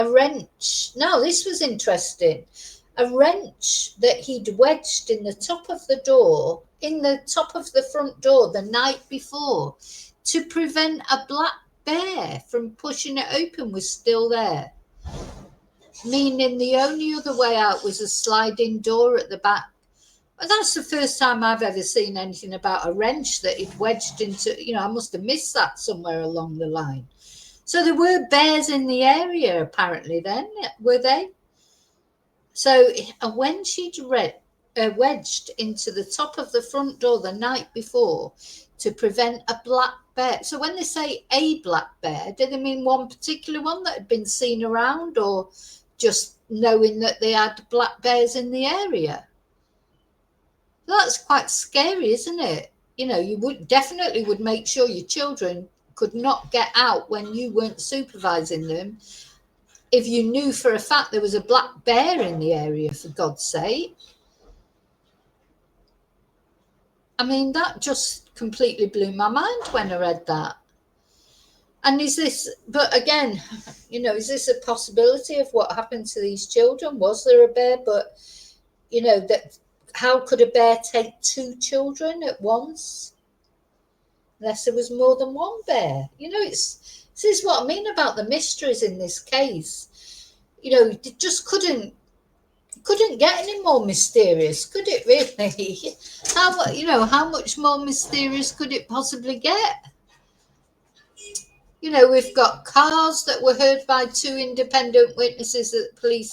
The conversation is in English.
a wrench. Now, this was interesting. A wrench that he'd wedged in the top of the door, in the top of the front door the night before, to prevent a black bear from pushing it open, was still there. Meaning the only other way out was a sliding door at the back. Well, that's the first time I've ever seen anything about a wrench that he'd wedged into. I must have missed that somewhere along the line. So there were bears in the area apparently then, were they? So when she'd wedged into the top of the front door the night before to prevent a black bear. So when they say a black bear, do they mean one particular one that had been seen around, or just knowing that they had black bears in the area? That's quite scary, isn't it? You would definitely make sure your children could not get out when you weren't supervising them if you knew for a fact there was a black bear in the area, for God's sake. I mean, that just completely blew my mind when I read that. And is this a possibility of what happened to these children? Was there a bear? But, how could a bear take two children at once? Unless there was more than one bear. This is what I mean about the mysteries in this case. It just couldn't get any more mysterious, could it really? How much more mysterious could it possibly get? We've got cars that were heard by two independent witnesses at the police